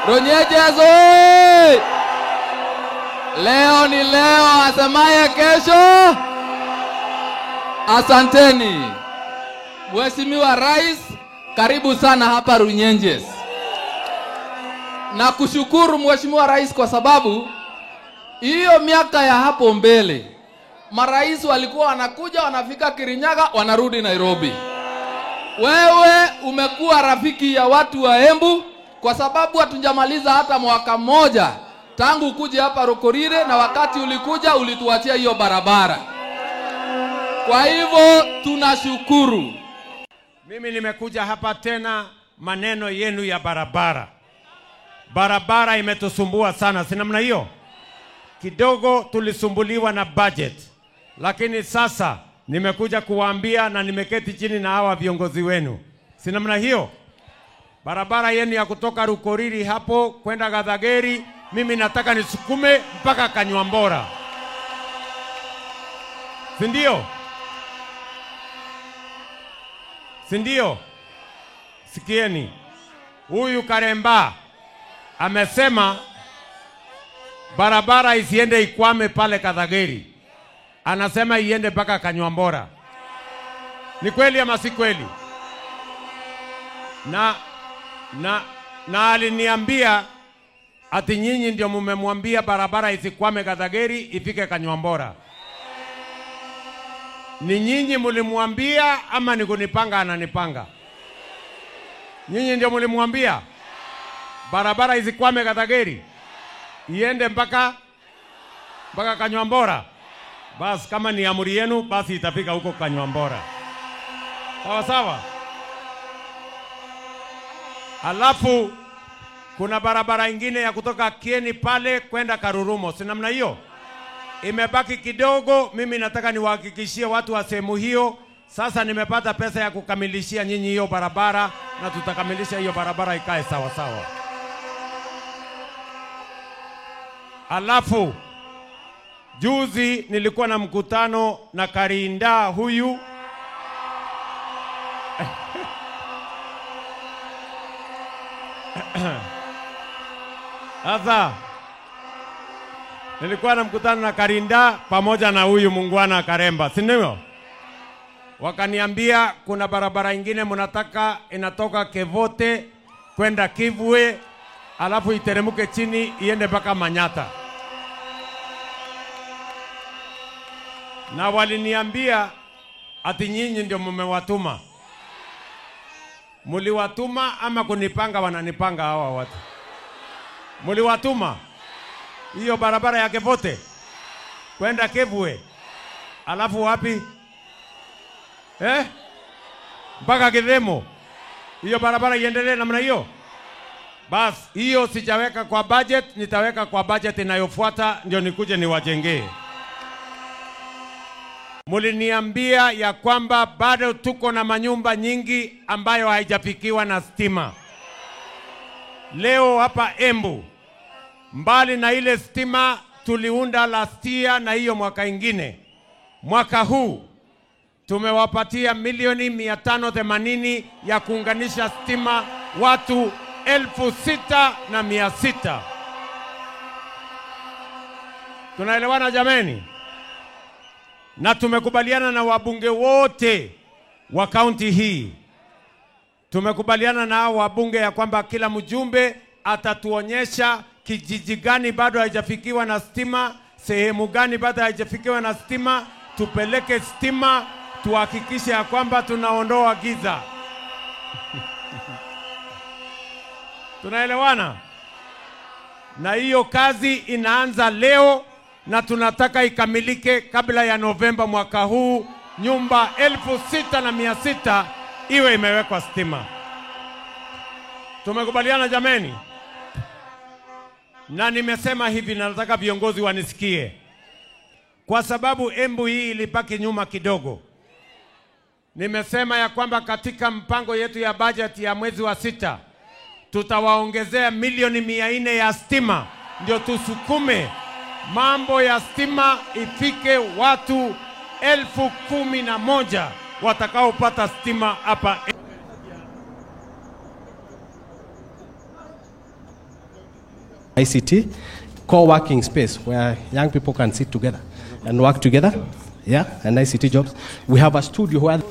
Runyenjes oi! Leo ni leo, asemaye kesho. Asanteni. Mheshimiwa Rais, karibu sana hapa Runyenjes. Na kushukuru Mheshimiwa Rais kwa sababu hiyo miaka ya hapo mbele marais walikuwa wanakuja, wanafika Kirinyaga, wanarudi Nairobi. Wewe umekuwa rafiki ya watu wa Embu kwa sababu hatujamaliza hata mwaka mmoja tangu kuja hapa Rokorire, na wakati ulikuja ulituachia hiyo barabara. Kwa hivyo tunashukuru. Mimi nimekuja hapa tena maneno yenu ya barabara. Barabara imetusumbua sana, si namna hiyo? Kidogo tulisumbuliwa na budget. Lakini sasa nimekuja kuwaambia na nimeketi chini na hawa viongozi wenu. Si namna hiyo? Barabara yenu ya kutoka Rukoriri hapo kwenda Gathageri, mimi nataka nisukume mpaka Kanywambora. Si ndio? Si ndio? Sikieni. Huyu Karemba amesema barabara isiende ikwame pale Gathageri. Anasema iende mpaka Kanywambora. Ni kweli ama si kweli? Na aliniambia ati nyinyi ndio mmemwambia barabara isikwame Gathageri ifike Kanywambora. Ni nyinyi mlimwambia ama ni kunipanga ananipanga? Nyinyi ndio mlimwambia barabara isikwame Gathageri iende mpaka Kanywambora. Basi kama ni amri yenu basi itafika huko Kanywambora. Sawa sawa. Alafu kuna barabara ingine ya kutoka Kieni pale kwenda Karurumo. Si namna hiyo? Imebaki kidogo. Mimi nataka niwahakikishie watu wa sehemu hiyo, sasa nimepata pesa ya kukamilishia nyinyi hiyo barabara, na tutakamilisha hiyo barabara ikae sawa sawa. Alafu juzi nilikuwa na mkutano na Karinda huyu. Sasa nilikuwa na mkutano na Karinda pamoja na huyu mungwana Karemba, si ndio? Wakaniambia kuna barabara ingine mnataka inatoka Kevote kwenda Kivwe, alafu iteremuke chini iende mpaka Manyata. Na waliniambia ati nyinyi ndio mmewatuma. Muliwatuma ama kunipanga? Wananipanga hawa watu. Muliwatuma hiyo barabara ya Kevote kwenda Kivwe, alafu wapi? Mpaka Kidemo. Hiyo barabara iendelee namna hiyo. Bas, hiyo sijaweka kwa budget, nitaweka kwa budget inayofuata ndio nikuje niwajengee. Muliniambia ya kwamba bado tuko na manyumba nyingi ambayo haijafikiwa na stima. Leo hapa Embu, mbali na ile stima tuliunda last year na hiyo mwaka ingine, mwaka huu tumewapatia milioni 580 ya kuunganisha stima watu 6,600. Tunaelewana jameni? Na tumekubaliana na wabunge wote wa kaunti hii. Tumekubaliana na wabunge ya kwamba kila mjumbe atatuonyesha kijiji gani bado haijafikiwa na stima, sehemu gani bado haijafikiwa na stima, tupeleke stima, tuhakikishe ya kwamba tunaondoa giza. Tunaelewana? Na hiyo kazi inaanza leo na tunataka ikamilike kabla ya Novemba mwaka huu. Nyumba 6,600 iwe imewekwa stima. Tumekubaliana jameni? Na nimesema hivi, na nataka viongozi wanisikie, kwa sababu Embu hii ilibaki nyuma kidogo. Nimesema ya kwamba katika mpango yetu ya budget ya mwezi wa 6 tutawaongezea milioni 400 ya stima, ndio tusukume mambo ya stima ifike watu 11,000 watakaopata stima hapa. ICT co-working space where young people can sit together and work together. Yeah, and ICT jobs. We have a studio where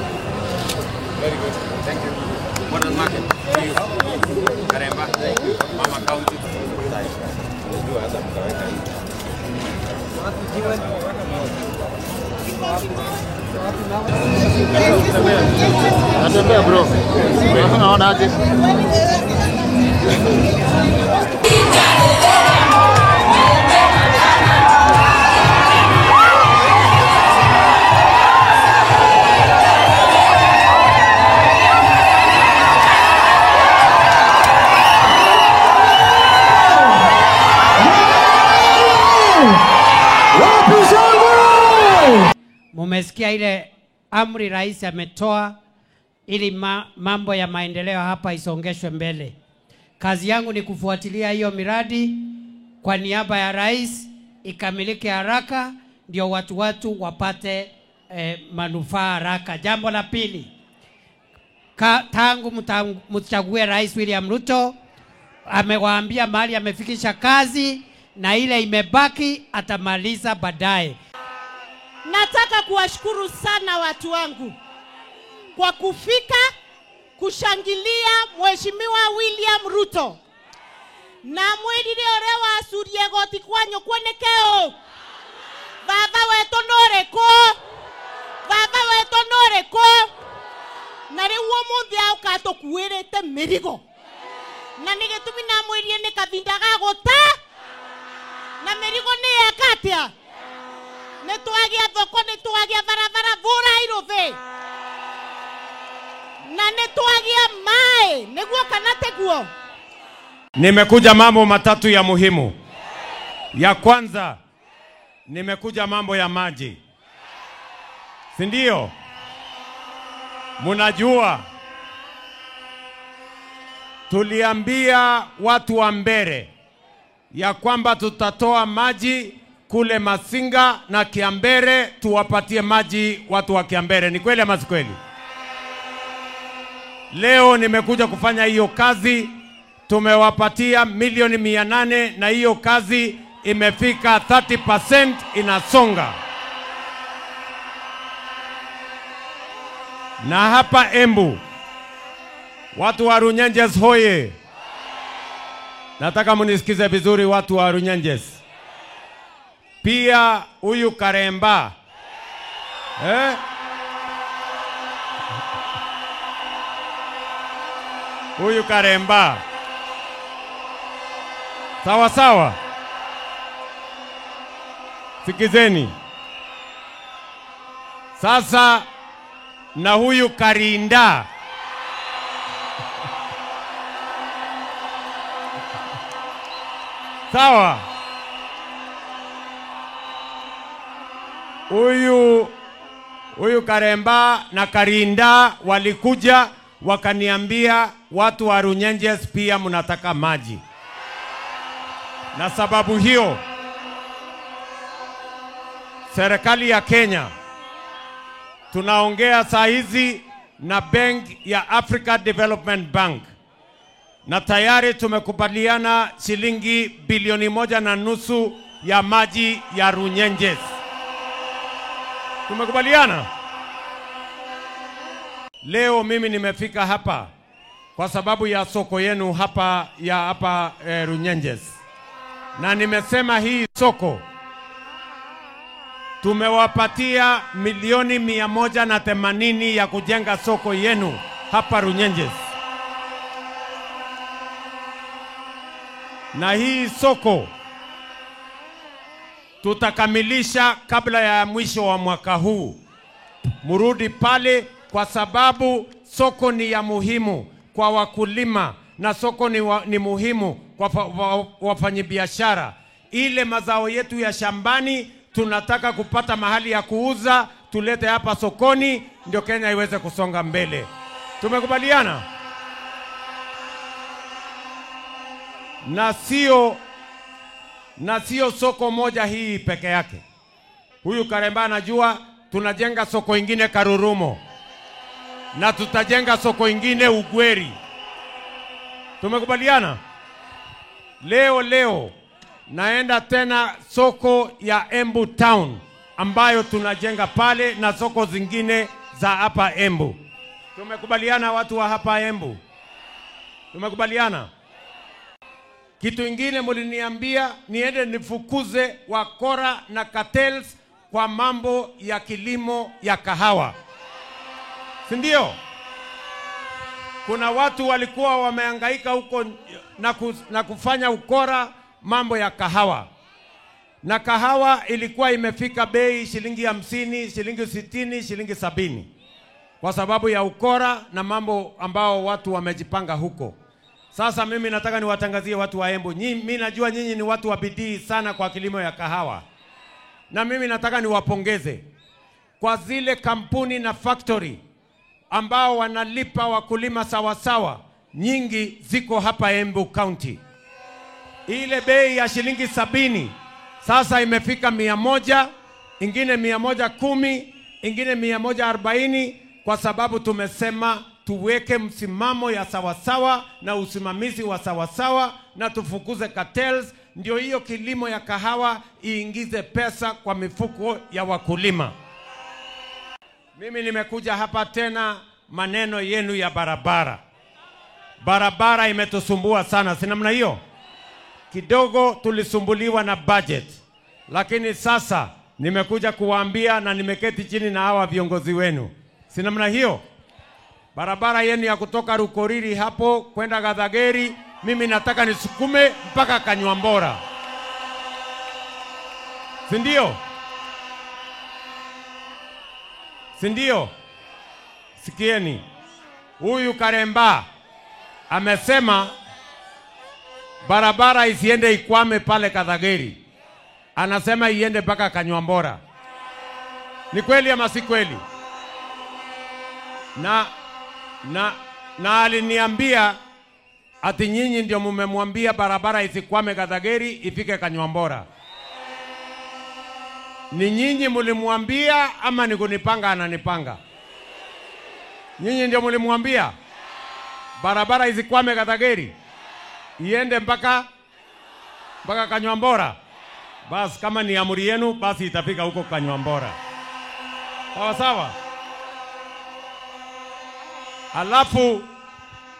Very good. Thank you. Modern market. Thank you. Karemba. Thank you. Mama County. Natembea bro. Unaona aje? Mumesikia ile amri rais ametoa ili mambo ya maendeleo hapa isongeshwe mbele. Kazi yangu ni kufuatilia hiyo miradi kwa niaba ya rais ikamilike haraka ndio watu wapate manufaa haraka. Jambo la pili, tangu mchague Rais William Ruto amewaambia mahali amefikisha kazi na ile imebaki atamaliza baadaye. Nataka kuwashukuru sana watu wangu kwa kufika kushangilia Mheshimiwa William Ruto. Na mwidire orewa asurie goti kwanyu kwonekeo. Baba wetu noreko. Baba wetu noreko. Na riu muthi aukato kuirete mirigo. Na nigitumi na mwirie ni kavinda gagota. Na mirigo ni akatia. Netuagia thoko, netuagia barabara bora irove. Na netuagia mae, neguo kanateguo. Nimekuja mambo matatu ya muhimu. Ya kwanza, nimekuja mambo ya maji. Si ndio? Munajua tuliambia watu wa Mbere ya kwamba tutatoa maji kule Masinga na Kiambere, tuwapatie maji watu wa Kiambere. Ni kweli ama si kweli? Leo nimekuja kufanya hiyo kazi. Tumewapatia milioni 800 na hiyo kazi imefika 30% inasonga. Na hapa Embu, watu wa Runyenjes hoye. Nataka munisikize vizuri watu wa Runyenjes. Pia huyu Karemba. Huyu Karemba. Sawa sawa. Sikizeni. Sasa na huyu Karinda. Sawa. Huyu Karemba na Karinda walikuja wakaniambia watu wa Runyenjes pia mnataka maji. Na sababu hiyo serikali ya Kenya tunaongea saa hizi na bank ya Africa Development Bank na tayari tumekubaliana shilingi bilioni 1.5 ya maji ya Runyenjes. Tumekubaliana? Leo mimi nimefika hapa kwa sababu ya soko yenu hapa Runyenjes. Na nimesema hii soko tumewapatia milioni 180 ya kujenga soko yenu hapa Runyenjes. Na hii soko tutakamilisha kabla ya mwisho wa mwaka huu. Murudi pale kwa sababu soko ni ya muhimu kwa wakulima na soko ni muhimu kwa wafanyabiashara. Ile mazao yetu ya shambani tunataka kupata mahali ya kuuza, tulete hapa sokoni ndio Kenya iweze kusonga mbele. Tumekubaliana? Na sio soko moja hii peke yake. Huyu Karemba anajua tunajenga soko ingine Karurumo. Na tutajenga soko ingine Ugweri. Tumekubaliana? Leo naenda tena soko ya Embu Town ambayo tunajenga pale na soko zingine za hapa Embu. Tumekubaliana watu wa hapa Embu? Tumekubaliana? Kitu ingine muliniambia niende nifukuze wakora na cartels kwa mambo ya kilimo ya kahawa. Si ndio? Kuna watu walikuwa wamehangaika huko na kufanya ukora mambo ya kahawa. Na kahawa ilikuwa imefika bei shilingi 50, shilingi 60, shilingi 70. Kwa sababu ya ukora na mambo ambao watu wamejipanga huko. Sasa mimi nataka niwatangazie watu wa Embu. Mimi najua nyinyi ni watu wa bidii sana kwa kilimo ya kahawa. Na mimi nataka niwapongeze kwa zile kampuni na factory ambao wanalipa wakulima sawasawa. Nyingi ziko hapa Embu County. Ile bei ya shilingi 70 sasa imefika 100, ingine 110, ingine 140 kwa sababu tumesema tuweke msimamo ya sawasawa na usimamizi wa sawasawa na tufukuze cartels, ndio hiyo kilimo ya kahawa iingize pesa kwa mifuko ya wakulima. Mimi nimekuja hapa tena maneno yenu ya barabara. Barabara imetusumbua sana, si namna hiyo? Kidogo tulisumbuliwa na budget. Lakini sasa nimekuja kuwaambia na nimeketi chini na hawa viongozi wenu. Si namna hiyo? Barabara yenu ya kutoka Rukoriri hapo kwenda Gathageri, mimi nataka nisukume mpaka Kanywambora. Si ndio? Si ndio? Sikieni. Huyu Karemba amesema barabara isiende ikwame pale Gathageri. Anasema iende mpaka Kanywambora. Ni kweli ama si kweli? Na aliniambia ati nyinyi ndio mmemwambia barabara isikwame Gathageri ifike Kanywambora. Ni nyinyi mlimwambia ama ni kunipanga ananipanga? Nyinyi ndio mlimwambia barabara isikwame Gathageri iende mpaka Kanywambora. Basi kama ni amri yenu basi itafika huko Kanywambora. Sawa sawa? Alafu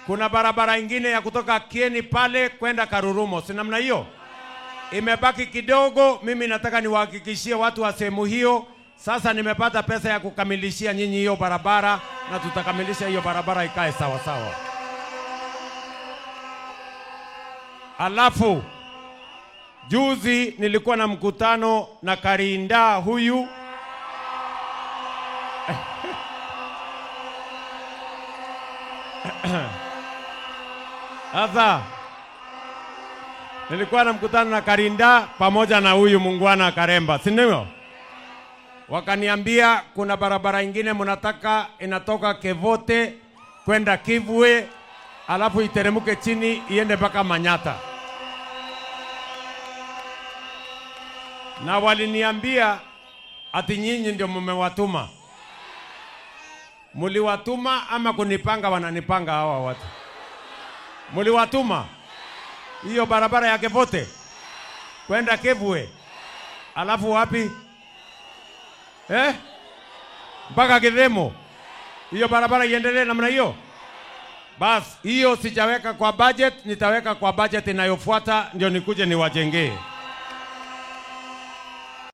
kuna barabara ingine ya kutoka Kieni pale kwenda Karurumo. Si namna hiyo? Imebaki kidogo, mimi nataka niwahakikishie watu wa sehemu hiyo. Sasa nimepata pesa ya kukamilishia nyinyi hiyo barabara na tutakamilisha hiyo barabara ikae sawa sawa. Alafu juzi nilikuwa na mkutano na Karinda huyu. Sasa nilikuwa na mkutano na Karinda pamoja na huyu mungwana Karemba, si ndio? Wakaniambia kuna barabara ingine mnataka inatoka Kevote kwenda Kivwe, alafu iteremuke chini iende mpaka Manyata. Na waliniambia ati nyinyi ndio mmewatuma. Muliwatuma ama kunipanga wananipanga hawa watu? Muliwatuma hiyo barabara ya Kevote kwenda Kivwe. Alafu wapi? mpaka Kidhemo. Hiyo barabara iendelee namna hiyo. Bas, hiyo sijaweka kwa budget, nitaweka kwa budget inayofuata ndio nikuje niwajengee.